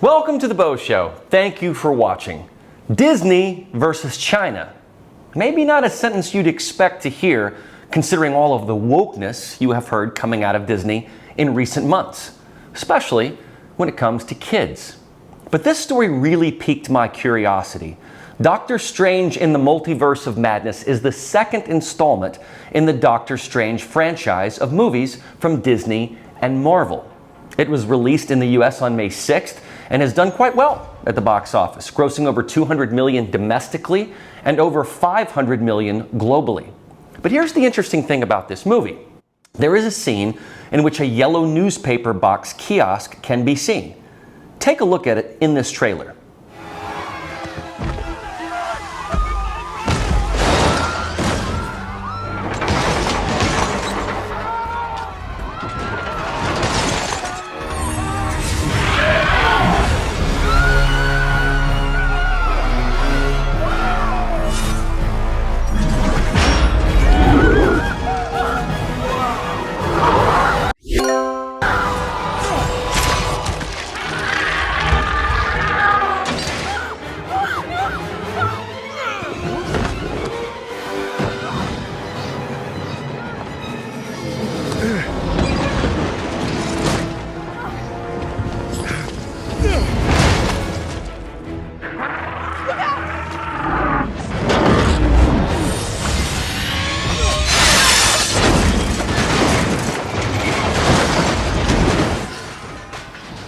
Welcome to the Beau Show. Thank you for watching. Disney versus China. Maybe not a sentence you'd expect to hear, considering all of the wokeness you have heard coming out of Disney in recent months, especially when it comes to kids. But this story really piqued my curiosity. Doctor Strange in the Multiverse of Madness is the second installment in the Doctor Strange franchise of movies from Disney and Marvel. It was released in the US on May 6th and has done quite well at the box office, grossing over $200 million domestically and over $500 million globally. But here's the interesting thing about this movie. There is a scene in which a yellow newspaper box kiosk can be seen. Take a look at it in this trailer.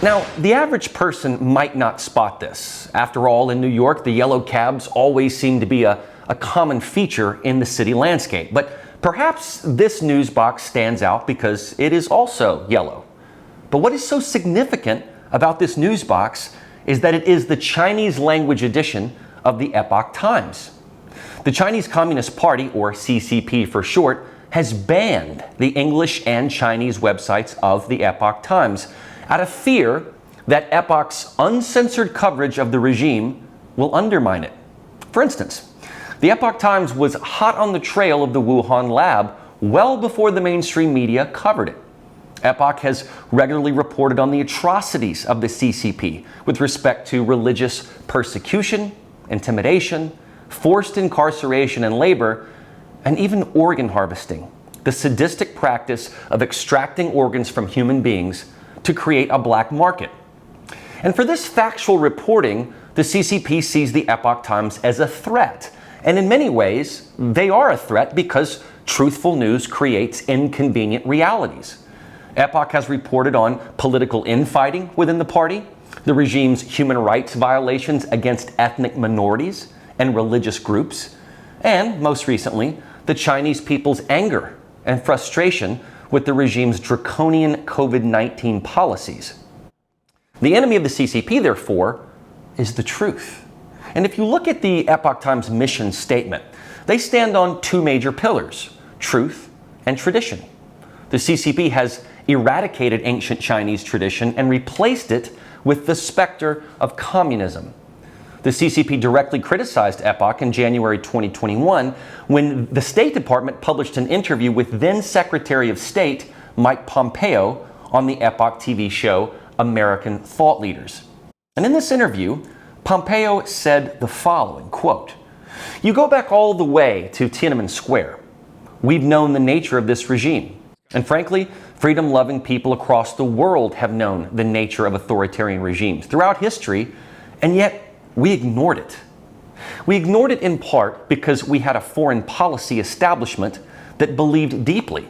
Now, the average person might not spot this. After all, in New York, the yellow cabs always seem to be a common feature in the city landscape. But perhaps this news box stands out because it is also yellow. But what is so significant about this news box is that it is the Chinese language edition of the Epoch Times. The Chinese Communist Party, or CCP for short, has banned the English and Chinese websites of the Epoch Times out of fear that Epoch's uncensored coverage of the regime will undermine it. For instance, the Epoch Times was hot on the trail of the Wuhan lab well before the mainstream media covered it. Epoch has regularly reported on the atrocities of the CCP with respect to religious persecution, intimidation, forced incarceration and labor, and even organ harvesting, the sadistic practice of extracting organs from human beings to create a black market. And for this factual reporting, the CCP sees the Epoch Times as a threat. And in many ways, they are a threat because truthful news creates inconvenient realities. Epoch has reported on political infighting within the party, the regime's human rights violations against ethnic minorities and religious groups, and most recently, the Chinese people's anger and frustration with the regime's draconian COVID-19 policies. The enemy of the CCP, therefore, is the truth. And if you look at the Epoch Times mission statement, they stand on two major pillars: truth and tradition. The CCP has eradicated ancient Chinese tradition and replaced it with the specter of communism. The CCP directly criticized Epoch in January 2021 when the State Department published an interview with then Secretary of State Mike Pompeo on the Epoch TV show American Thought Leaders. And in this interview, Pompeo said the following, quote, "You go back all the way to Tiananmen Square. We've known the nature of this regime. And frankly, freedom-loving people across the world have known the nature of authoritarian regimes throughout history, and yet we ignored it. We ignored it in part because we had a foreign policy establishment that believed deeply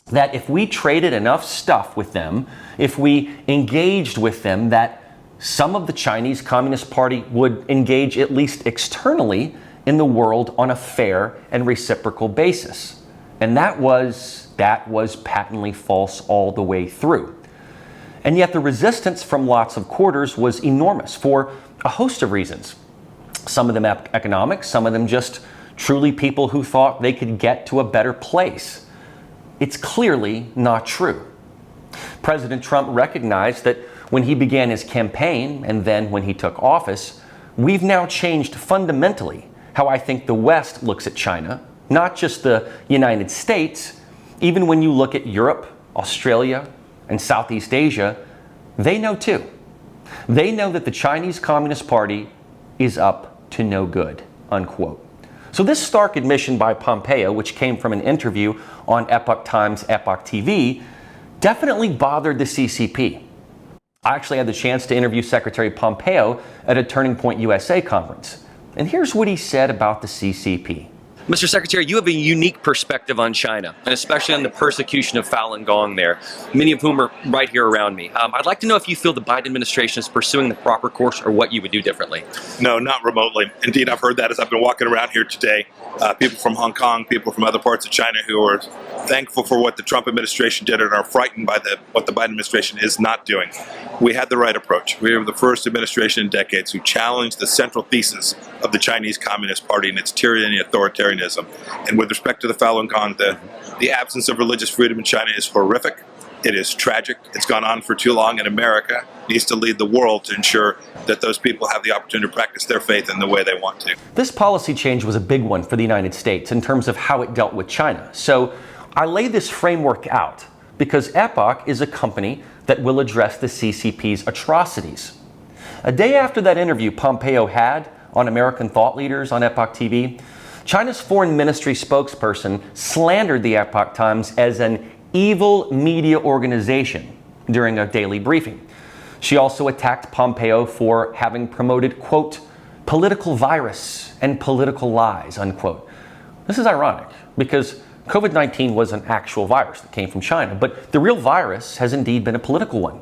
that if we traded enough stuff with them, if we engaged with them, that some of the Chinese Communist Party would engage at least externally in the world on a fair and reciprocal basis. And that was patently false all the way through. And yet the resistance from lots of quarters was enormous for a host of reasons. Some of them economic, some of them just truly people who thought they could get to a better place. It's clearly not true. President Trump recognized that when he began his campaign and then when he took office, we've now changed fundamentally how I think the West looks at China, not just the United States. Even when you look at Europe, Australia, and Southeast Asia, they know too. They know that the Chinese Communist Party is up to no good, unquote. So this stark admission by Pompeo, which came from an interview on Epoch Times, Epoch TV, definitely bothered the CCP. I actually had the chance to interview Secretary Pompeo at a Turning Point USA conference. And here's what he said about the CCP. Mr. Secretary, you have a unique perspective on China, and especially on the persecution of Falun Gong there, many of whom are right here around me. I'd like to know if you feel the Biden administration is pursuing the proper course or what you would do differently. No, not remotely. Indeed, I've heard that as I've been walking around here today. People from Hong Kong, people from other parts of China who are thankful for what the Trump administration did and are frightened by what the Biden administration is not doing. We had the right approach. We were the first administration in decades who challenged the central thesis of the Chinese Communist Party and its tyranny and authoritarianism. And with respect to the Falun Gong, the absence of religious freedom in China is horrific. It is tragic. It's gone on for too long, and America needs to lead the world to ensure that those people have the opportunity to practice their faith in the way they want to. This policy change was a big one for the United States in terms of how it dealt with China. So I lay this framework out because Epoch is a company that will address the CCP's atrocities. A day after that interview Pompeo had on American thought leaders on Epoch TV, China's foreign ministry spokesperson slandered the Epoch Times as an evil media organization during a daily briefing. She also attacked Pompeo for having promoted, quote, political virus and political lies, unquote. This is ironic because COVID-19 was an actual virus that came from China, but the real virus has indeed been a political one.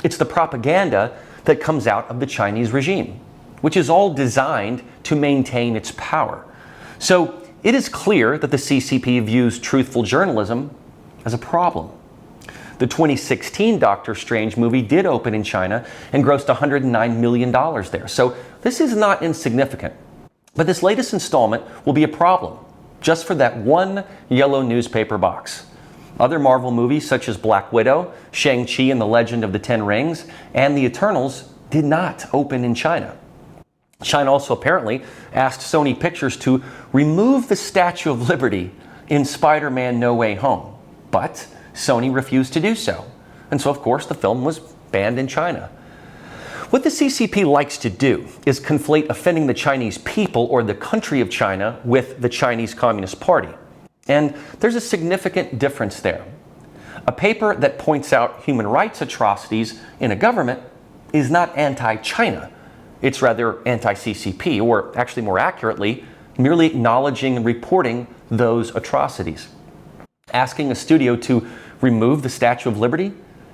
It's the propaganda that comes out of the Chinese regime, which is all designed to maintain its power. So it is clear that the CCP views truthful journalism as a problem. The 2016 Doctor Strange movie did open in China and grossed $109 million there. So this is not insignificant. But this latest installment will be a problem just for that one yellow newspaper box. Other Marvel movies such as Black Widow, Shang-Chi and the Legend of the Ten Rings, and The Eternals did not open in China. China also apparently asked Sony Pictures to remove the Statue of Liberty in Spider-Man No Way Home, but Sony refused to do so. And so, of course, the film was banned in China. What the CCP likes to do is conflate offending the Chinese people or the country of China with the Chinese Communist Party. And there's a significant difference there. A paper that points out human rights atrocities in a government is not anti-China. It's rather anti-CCP, or actually more accurately, merely acknowledging and reporting those atrocities. Asking a studio to remove the Statue of Liberty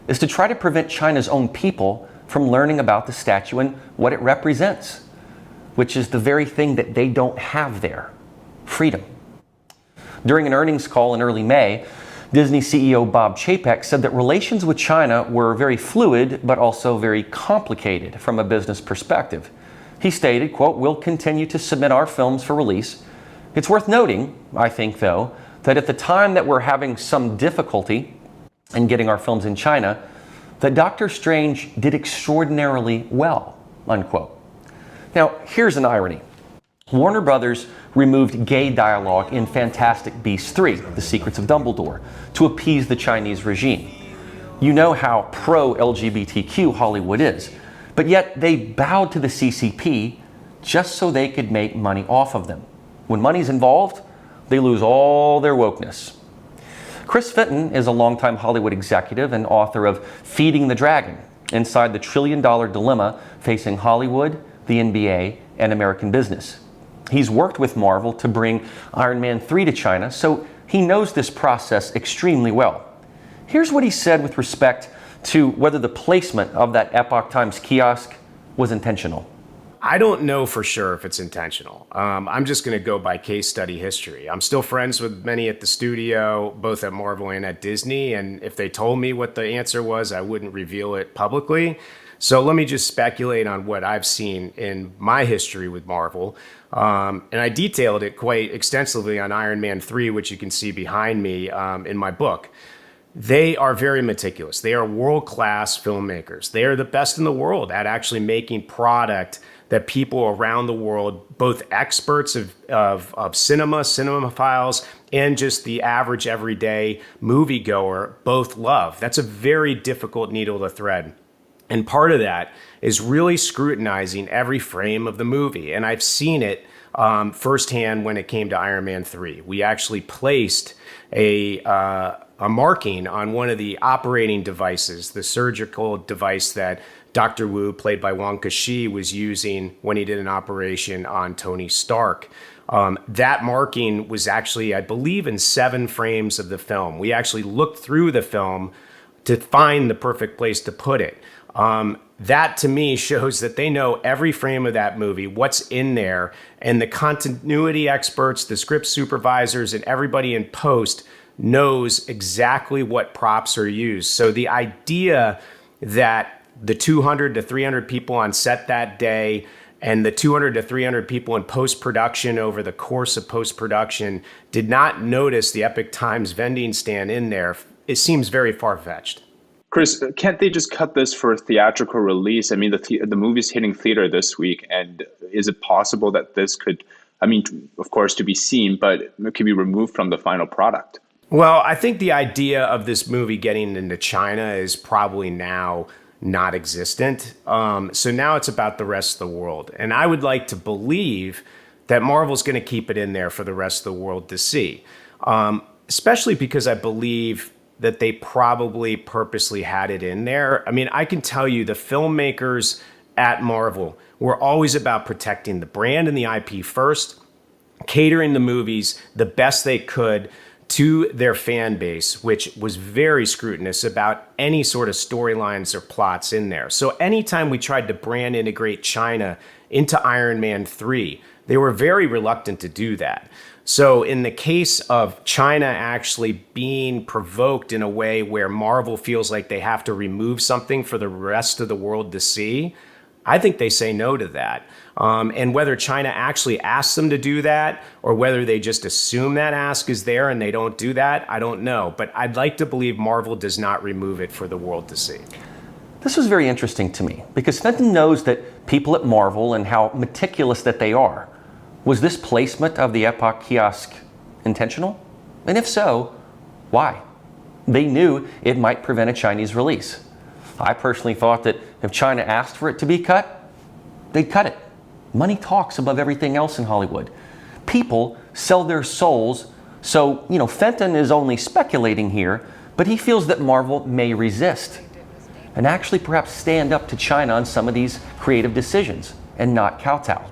is to try to prevent China's own people from learning about the statue and what it represents, which is the very thing that they don't have there, freedom. During an earnings call in early May, Disney CEO Bob Chapek said that relations with China were very fluid, but also very complicated from a business perspective. He stated, quote, "We'll continue to submit our films for release. It's worth noting, I think, though, that at the time that we're having some difficulty in getting our films in China, that Doctor Strange did extraordinarily well," unquote. Now, here's an irony. Warner Brothers removed gay dialogue in Fantastic Beasts 3, The Secrets of Dumbledore, to appease the Chinese regime. You know how pro-LGBTQ Hollywood is, but yet they bowed to the CCP just so they could make money off of them. When money's involved, they lose all their wokeness. Chris Fenton is a longtime Hollywood executive and author of Feeding the Dragon, Inside the $1 Trillion Dilemma Facing Hollywood, the NBA, and American Business. He's worked with Marvel to bring Iron Man 3 to China, so he knows this process extremely well. Here's what he said with respect to whether the placement of that Epoch Times kiosk was intentional. I don't know for sure if it's intentional. I'm just going to go by case study history. I'm still friends with many at the studio, both at Marvel and at Disney, and if they told me what the answer was, I wouldn't reveal it publicly. So let me just speculate on what I've seen in my history with Marvel. And I detailed it quite extensively on Iron Man 3, which you can see behind me in my book. They are very meticulous. They are world-class filmmakers. They are the best in the world at actually making product that people around the world, both experts of cinema, cinemaphiles, and just the average everyday moviegoer, both love. That's a very difficult needle to thread. And part of that is really scrutinizing every frame of the movie. And I've seen it firsthand when it came to Iron Man 3. We actually placed a marking on one of the operating devices, the surgical device that Dr. Wu, played by Wong Ka-shi, was using when he did an operation on Tony Stark. That marking was actually, I believe, in 7 frames of the film. We actually looked through the film to find the perfect place to put it. That to me shows that they know every frame of that movie, what's in there, and the continuity experts, the script supervisors, and everybody in post knows exactly what props are used. So the idea that the 200 to 300 people on set that day and the 200 to 300 people in post-production over the course of post-production did not notice the Epoch Times vending stand in there, it seems very far-fetched. Chris, can't they just cut this for theatrical release? I mean, the movie's hitting theater this week, and is it possible that this could, I mean, of course, to be seen, but it could be removed from the final product? Well, I think the idea of this movie getting into China is probably now not existent. So now it's about the rest of the world. And I would like to believe that Marvel's going to keep it in there for the rest of the world to see, especially because I believe that they probably purposely had it in there. I mean, I can tell you the filmmakers at Marvel were always about protecting the brand and the IP first, catering the movies the best they could to their fan base, which was very scrutinous about any sort of storylines or plots in there. So anytime we tried to brand integrate China into Iron Man 3, they were very reluctant to do that. So in the case of China actually being provoked in a way where Marvel feels like they have to remove something for the rest of the world to see, I think they say no to that. And whether China actually asks them to do that or whether they just assume that ask is there and they don't do that, I don't know. But I'd like to believe Marvel does not remove it for the world to see. This was very interesting to me because Fenton knows that people at Marvel and how meticulous that they are. Was this placement of the Epoch kiosk intentional? And if so, why? They knew it might prevent a Chinese release. I personally thought that if China asked for it to be cut, they'd cut it. Money talks above everything else in Hollywood. People sell their souls, so, Fenton is only speculating here, but he feels that Marvel may resist and actually perhaps stand up to China on some of these creative decisions and not kowtow.